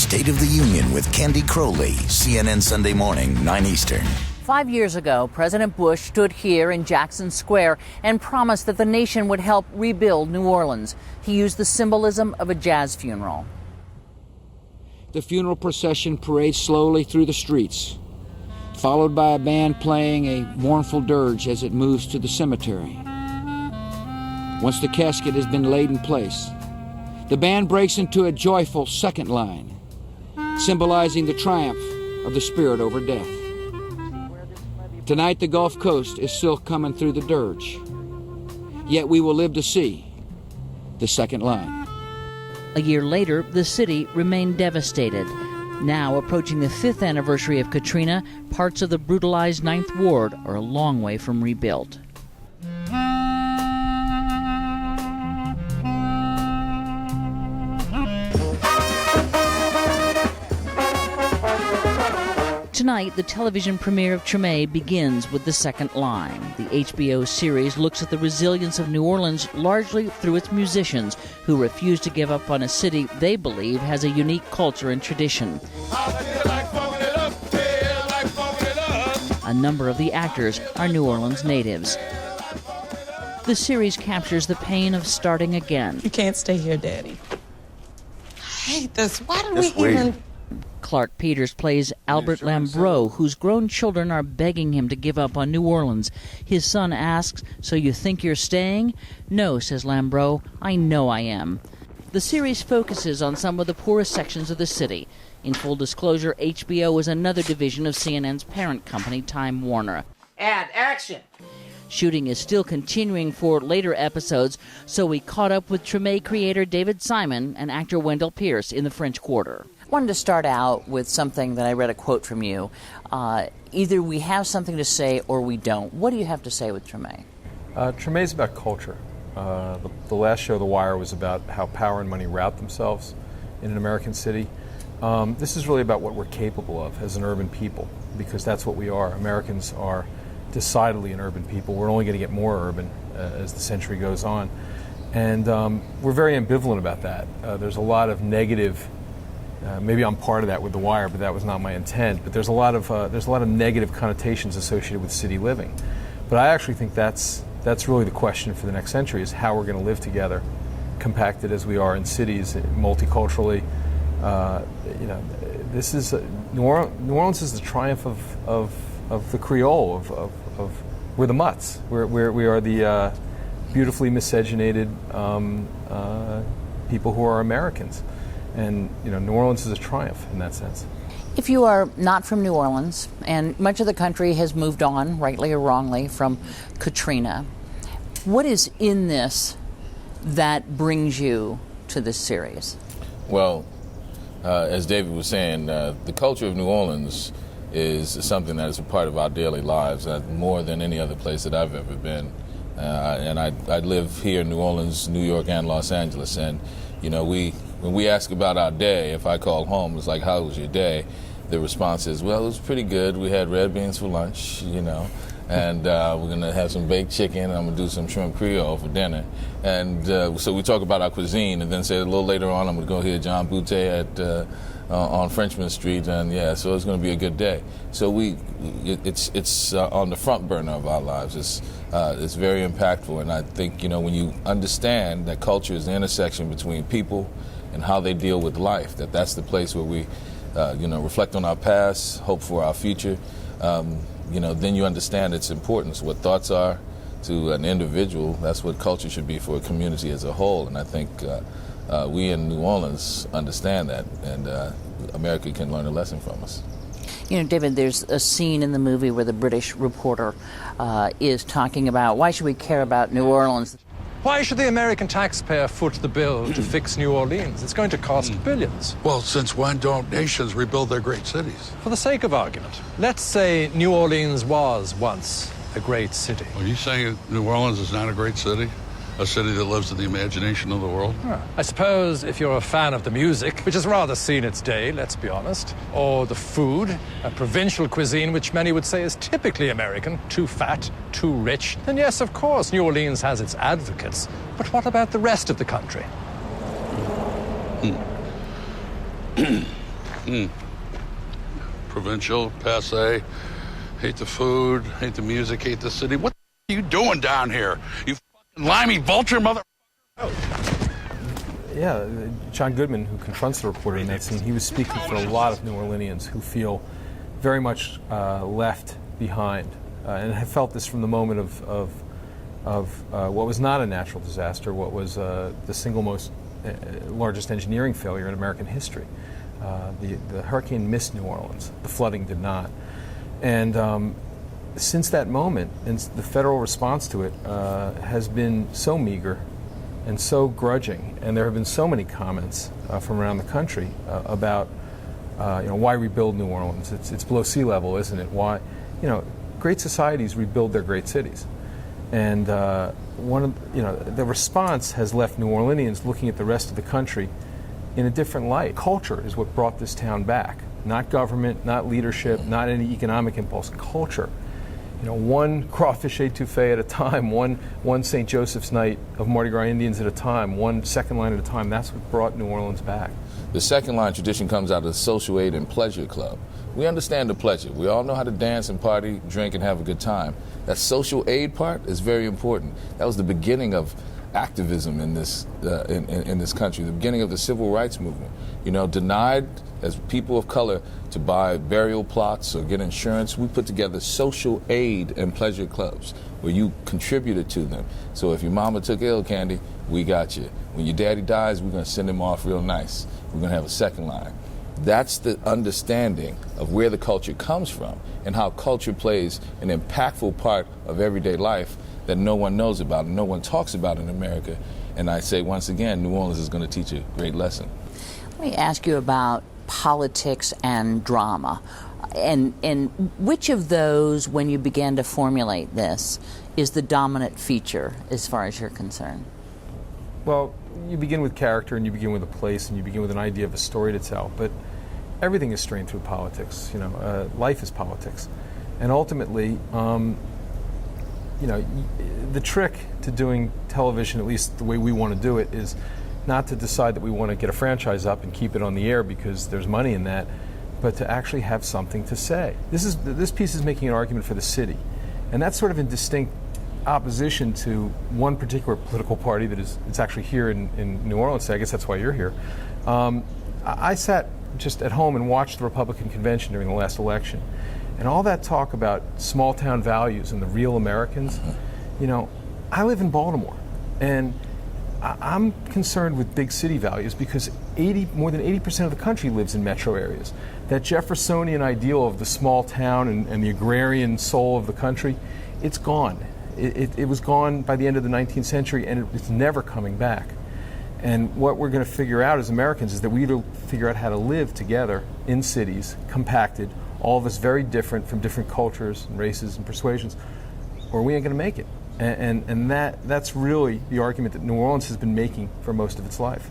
State of the Union with Candy Crowley, CNN Sunday Morning, 9 Eastern. 5 years ago, President Bush stood here in Jackson Square and promised that the nation would help rebuild New Orleans. He used the symbolism of a jazz funeral. The funeral procession parades slowly through the streets, followed by a band playing a mournful dirge as it moves to the cemetery. Once the casket has been laid in place, the band breaks into a joyful second line, symbolizing the triumph of the spirit over death. Tonight, the Gulf Coast is still coming through the dirge, yet we will live to see the second line. A year later, the city remained devastated. Now, approaching the 5th anniversary of Katrina, parts of the brutalized 9th Ward are a long way from rebuilt. Tonight, the television premiere of Treme begins with the second line. The HBO series looks at the resilience of New Orleans largely through its musicians, who refuse to give up on a city they believe has a unique culture and tradition. A number of the actors are New Orleans natives. The series captures the pain of starting again. You can't stay here, Daddy. I hate this. Why did we even... Clark Peters plays Albert Lambreau, whose grown children are begging him to give up on New Orleans. His son asks, "So you think you're staying?" "No," says Lambreau, "I know I am." The series focuses on some of the poorest sections of the city. In full disclosure, HBO is another division of CNN's parent company, Time Warner. And action! Shooting is still continuing for later episodes, so we caught up with Treme creator David Simon and actor Wendell Pierce in the French Quarter. I wanted to start out with something that I read a quote from you. Either we have something to say or we don't. What do you have to say with Treme? Treme is about culture. The last show, The Wire, was about how power and money route themselves in an American city. This is really about what we're capable of as an urban people, because that's what we are. Americans are decidedly an urban people. We're only going to get more urban as the century goes on. And we're very ambivalent about that. There's a lot of negative, maybe I'm part of that with The Wire, but that was not my intent. But there's a lot of negative connotations associated with city living. But I actually think that's really the question for the next century, is how we're going to live together, compacted as we are in cities, multiculturally. This is New Orleans is the triumph of the Creole, of we're the mutts. We are the beautifully miscegenated people who are Americans, and New Orleans is a triumph in that sense. If you are not from New Orleans, and much of the country has moved on, rightly or wrongly, from Katrina, what is in this that brings you to this series? Well, as David was saying, the culture of New Orleans is something that is a part of our daily lives, more than any other place that I've ever been. And I live here in New Orleans, New York, and Los Angeles. And, when we ask about our day, if I call home, it's like, how was your day? The response is, well, it was pretty good. We had red beans for lunch, and we're going to have some baked chicken, and I'm going to do some shrimp Creole for dinner. And so we talk about our cuisine, and then say a little later on, I'm going to go hear John Boutte on Frenchman Street, and so it's going to be a good day. So it's on the front burner of our lives. It's very impactful, and I think when you understand that culture is the intersection between people and how they deal with life, that's the place where we reflect on our past, hope for our future. Then you understand its importance, what thoughts are to an individual. That's what culture should be for a community as a whole, and I think we in New Orleans understand that, and America can learn a lesson from us. David, there's a scene in the movie where the British reporter is talking about, why should we care about New Orleans? Why should the American taxpayer foot the bill to fix New Orleans? It's going to cost billions. Well, since when don't nations rebuild their great cities? For the sake of argument, let's say New Orleans was once a great city. Are you saying New Orleans is not a great city? A city that lives in the imagination of the world? I suppose if you're a fan of the music, which has rather seen its day, let's be honest, or the food, a provincial cuisine which many would say is typically American, too fat, too rich, then yes, of course, New Orleans has its advocates. But what about the rest of the country? Provincial, passe, hate the food, hate the music, hate the city. What the are you doing down here? You fucking limey vulture mother... Yeah, John Goodman, who confronts the reporter in that scene, he was speaking for a lot of New Orleanians who feel very much left behind, and have felt this from the moment of what was not a natural disaster, what was the single most largest engineering failure in American history. The hurricane missed New Orleans, the flooding did not. And since that moment, and the federal response to it has been so meager and so grudging, and there have been so many comments from around the country about why rebuild New Orleans? It's below sea level, isn't it? Why? Great societies rebuild their great cities, and the response has left New Orleanians looking at the rest of the country in a different light. Culture is what brought this town back, not government, not leadership, not any economic impulse. Culture. One crawfish étouffée at a time, one St. Joseph's night of Mardi Gras Indians at a time, one second line at a time. That's what brought New Orleans back. The second line tradition comes out of the Social Aid and Pleasure Club. We understand the pleasure. We all know how to dance and party, drink, and have a good time. That social aid part is very important. That was the beginning of activism in this in this country, the beginning of the civil rights movement. Denied as people of color to buy burial plots or get insurance, we put together social aid and pleasure clubs where you contributed to them. So if your mama took ill, Candy, we got you. When your daddy dies, we're going to send him off real nice. We're going to have a second line. That's the understanding of where the culture comes from and how culture plays an impactful part of everyday life that no one knows about and no one talks about in America. And I say once again, New Orleans is going to teach a great lesson. Let me ask you about politics and drama. And which of those, when you began to formulate this, is the dominant feature as far as you're concerned? Well, you begin with character, and you begin with a place, and you begin with an idea of a story to tell. But everything is strained through politics. Life is politics. And ultimately, the trick to doing television, at least the way we want to do it, is not to decide that we want to get a franchise up and keep it on the air because there's money in that, but to actually have something to say. This piece is making an argument for the city, and that's sort of in distinct opposition to one particular political party that it's actually here in New Orleans. So I guess that's why you're here. I sat just at home and watched the Republican convention during the last election, and all that talk about small town values and the real Americans. I live in Baltimore, and I'm concerned with big city values because more than 80% of the country lives in metro areas. That Jeffersonian ideal of the small town and the agrarian soul of the country, it's gone. It was gone by the end of the 19th century, and it's never coming back. And what we're going to figure out as Americans is that we need to figure out how to live together in cities, compacted, all of us very different from different cultures and races and persuasions, or we ain't going to make it. And that's really the argument that New Orleans has been making for most of its life.